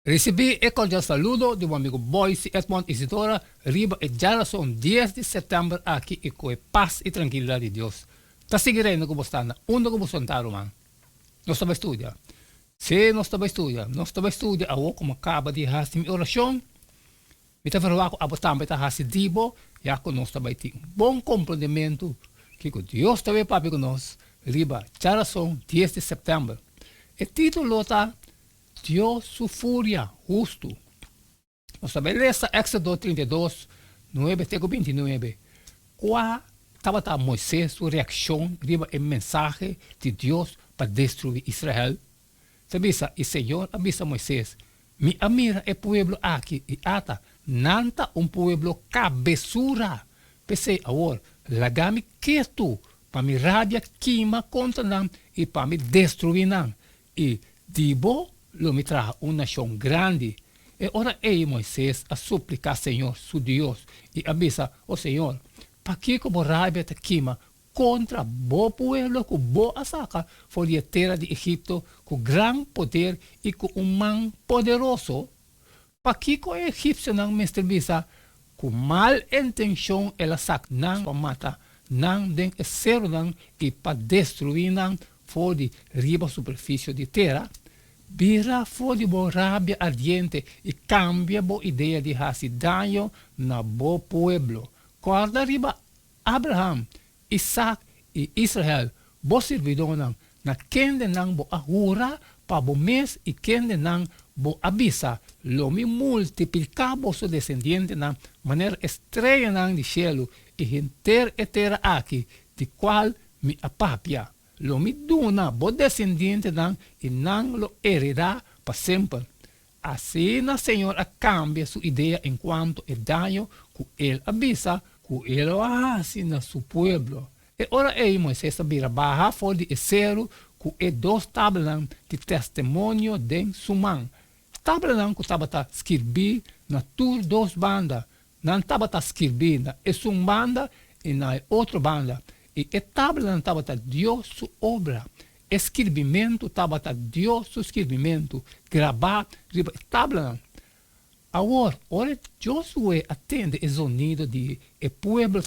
Recibí el cordial saludo de mi amigo Boyce Edmond Isidora Riba y ya son 10 de septiembre aquí y con paz y tranquilidad de Dios. Te seguiré no como están, uno como son man. No estaba estudia. Sí, no estaba estudia. No estaba estudia, a como acaba de hacer mi oración. Me te verwaco a botar me te hacer dibo, ya con nos estaba ti. Bom compreendimento que Dios te ve papi con nos. Riba, ya son 10 de septiembre. El título está Dios su furia justo. Nós sabemos Éxodo 32, 9 até 29. Qual estava Moisés, sua reação, riba o mensagem de Deus para destruir Israel? Sabisa, e Senhor avisa Moisés, mi amira é pueblo aqui e ata, nanta pueblo cabeçura. Pensei, agora, lagami quieto, para me rabia queima contra nam e para me destruir nam. E dibo, lo me traga uma nação grande. E ora Moisés a suplicar Senhor, su Deus, e avisa, Senhor, para que como rabia te queima contra bo pueblo, com bo asaca, for a terra de Egipto, com gran poder e com man poderoso, para que o egípcio não me serviça, com mal intenção, ela saca não para matar, não den zero não, e para destruir não, for de riba superfície de terra, vira fora bo rabia ardiente e cambia bo ideia de hacer daño na bo pueblo. Corda riba Abraham, Isaac e Israel, bo servidor na kende nang bo ahura pa bo mes e kende nang bo abisa, lo mi multiplica bo su descendiente na maneira estrela nang di cielo e enter etera aqui, de qual mi apapia. Lo mi duna bo descendiente nang e nang lo heredará para sempre. Assim na Senhor a cambia sua ideia enquanto é daño que ele avisa, que ele hace na su pueblo. E ora Moisés vira barra fora de zero que é dois tabelão de testemunho de suman. Tabelão que estava a escrever na tur dos bandas. Não estava a escrever na uma banda e na outra banda. E tabelão estava a Deus sua obra. Escrevimento estava a Deus seu escrevimento. Gravar, tabelão. Agora, Josué atende o sonido de o povo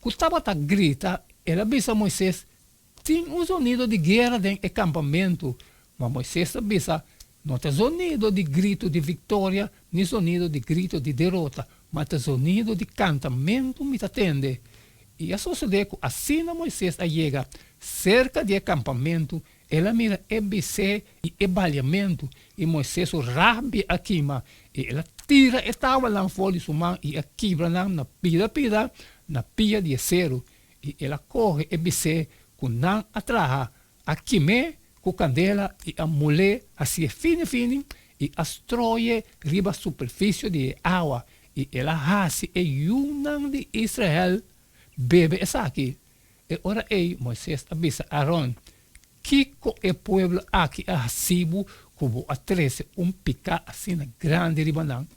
que estava a gritar. Ele avisa Moisés, tem sonido de guerra dentro do acampamento. Mas Moisés avisa, não tem sonido de grito de vitória, nem sonido de grito de derrota, mas tem sonido de cantamento me atende. E a sucede que assim Moisés chega cerca do acampamento, ela mira EBC e baleamento, e Moisés rabia a queima, e ela tira e estava lá fora de sua mão, e a quebra na pia de acero, e ela corre EBC com não atrás, a queimar com candela, e a mulher assim fine, e astroie riba superfície de água, e ela hace e unam de Israel, bebe essa aqui. E ora Moisés avisa Aaron, que o pueblo aqui a Sibu, como a 13, pica assim grande ribanão.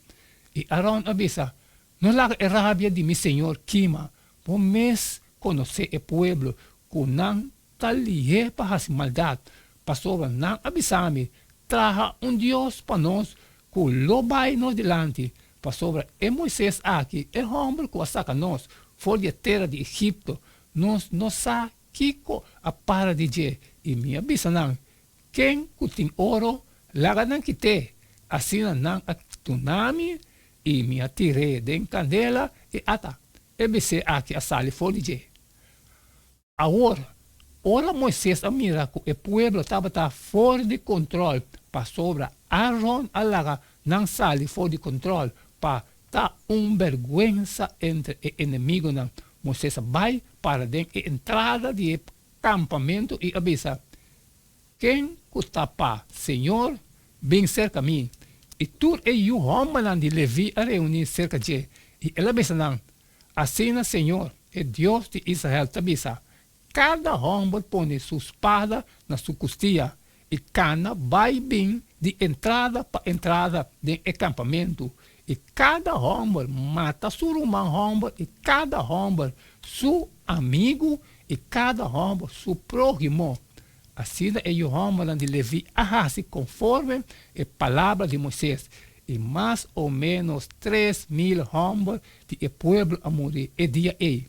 E Aaron avisa, não lá é rabia de mi senhor quima, por mês conhecer o pueblo, que não talie para fazer maldade, pastor não avisame, traga Deus para nós, que lo vai nos delante, pastor Moisés aqui, é homem que saca nós, fora da terra de Egipto, nós não sabe Kiko a para de je, e me avisa não, quem tem ouro, laga não quite, assim não a tsunami, e me atirei de candela, e ata, EBC aqui a sali fora de je. Agora, ora Moisés a mira que o pueblo estava fora de controle, para sobra Aaron a laga não sali fora de controle, para tá vergüenza entre o inimigo não. Moisés vai para dentro da entrada do acampamento e avisa, quem está para Senhor, vem cerca a mim. E tu e o homem de Levi a reunir cerca de e ele avisa não, assim Senhor, é Deus de Israel, te avisa, cada homem põe sua espada na sua costia, e cana vai bem de entrada para entrada do acampamento, e cada homem mata seu homem, e cada homem seu amigo, e cada homem seu próximo. Assim ellos homem de Levi ahasi conforme a palavra de Moisés. E mais ou menos 3.000 homens de pueblo a morir e dia aí.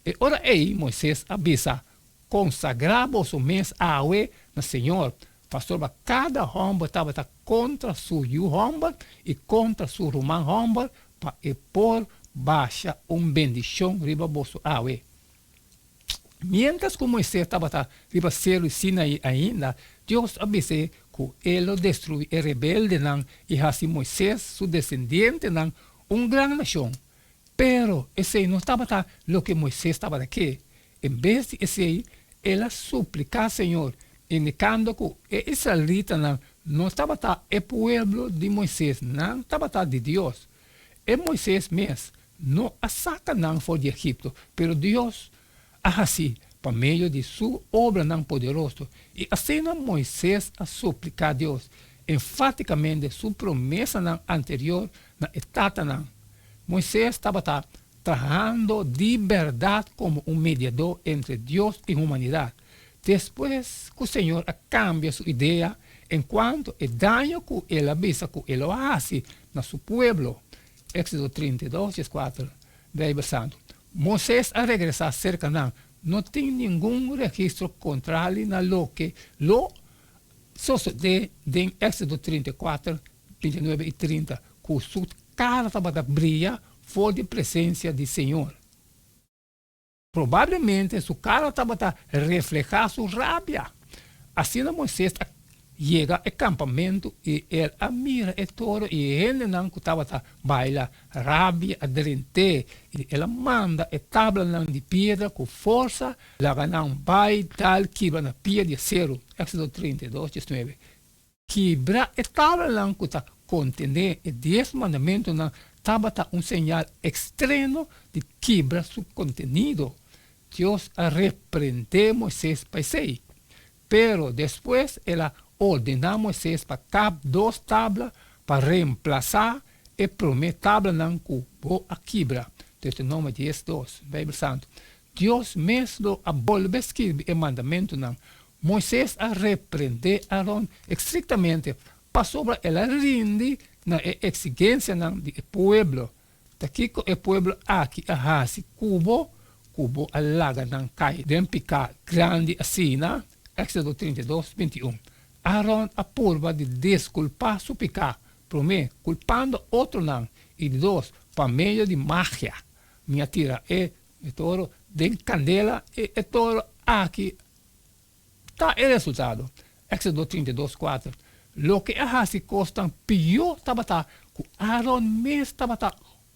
E ora aí Moisés avisa, consagramos o mês a Yahweh no Senhor. Pastor, cada homem estava contra su homem e contra su romano homem para por baixa bendição riba bosso Yahweh. Mientras que Moisés estava riba céu e Sinaí ainda, Deus avisou que ele destruiu o rebelde e assim Moisés, seu descendente, grande nação. Pero esse não estava o que Moisés estava aqui. Em vez de esse, ele suplica ao Senhor, indicando que o israelita não estava o povo de Moisés, não estava de Deus. E Moisés mesmo não a saca fora de Egipto, pero Deus assim, por meio de sua obra poderosa. E assim Moisés a suplicar a Deus, enfaticamente sua promessa anterior na etapa. Moisés estava trabalhando de verdade como mediador entre Deus e a humanidade. Depois que o Senhor cambia sua ideia, enquanto o dano que ele avisa que ele faz no seu povo. Éxodo 32, 4, Bíblia Santo. Moisés a regressar cerca não tem nenhum registro contrário na lo que lo sucede em Éxodo 34, 29 e 30, que sua cara estava brilha fora de presença do Senhor. Provavelmente sua cara estava reflejar sua rabia. Assim Moisés chega ao acampamento e ele mira o touro e ele que estava baila rabia aderente. E ele manda a tábua de pedra com força, lá não vai tal quebra na pedra de acero. Éxodo 32, 19. Quebra a tábua que está contendo o 10 mandamentos estava sinal extremo de quebra seu contenido. Deus repreendeu Moisés para isso. Pero depois ela ordenou Moisés para cap 2 tablas para reemplazar a primeira tabla que a quebra. Deuteronômio 10, 2, Bíblia Santo. Deus mesmo volve a escrever o mandamento. Moisés a repreender Arão estritamente para sobre ela rinde na exigência do povo. Daqui que o povo aqui arrasa cubo alaga cai de picar grande assim, Éxodo 32, 21. Arão a purva de desculpar seu pecado, promete, culpando outro e dois, por meio de magia. Minha tira é touro de candela e touro aqui está o resultado. Éxodo 32, 4. Lo que se costan pior estava que Arão mesmo estava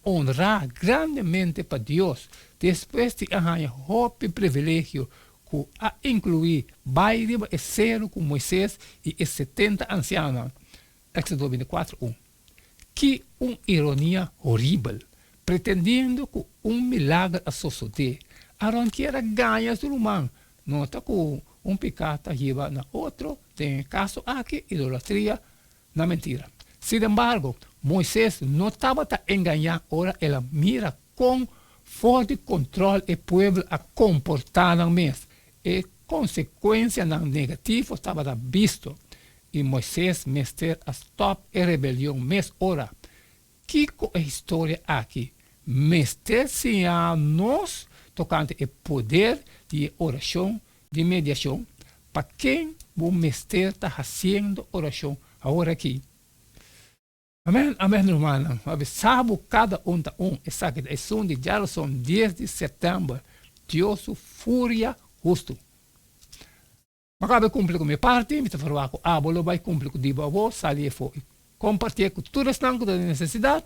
honrar grandemente para Deus, depois de arranjar o privilégio que a incluir baile e cero com Moisés e os 70 ancianos. Éxodo 24, 1. Que ironia horrível, pretendendo que milagre a suceder. Arão quer ganhar seu humano, nota que pecado lleva na outro, tem caso aqui, idolatria, na mentira. Sin embargo, Moisés não estava enganando, ora ela mira com forte controle o povo a comportar mesmo. E consequência negativa estava visto. E Moisés mestre a stop a rebelião mesmo ora. Que a história aqui? Mestre se a nós tocante o poder de oração, de mediação, para quem o mestre está fazendo oração agora aqui. Amém, amém, irmão. Sabe cada essa questão de Jason 10 de setembro, Deus fúria justo. Mas cumprir com minha parte, me falar com a bola vai cumprir com o diabo, sair fora. Compartilhar com todos os que têm necessidade,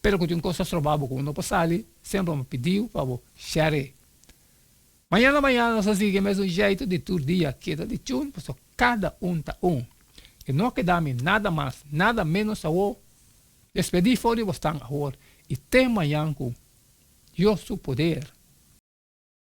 pero que tem coisas prováveis que não pode sempre me pediu para share. Manhã nós sigue mesmo jeito de todo dia, queda de chun, para cada tá E não queda-me nada mais, nada menos a o despedir fora de você agora. E tem manhã com Deus seu poder.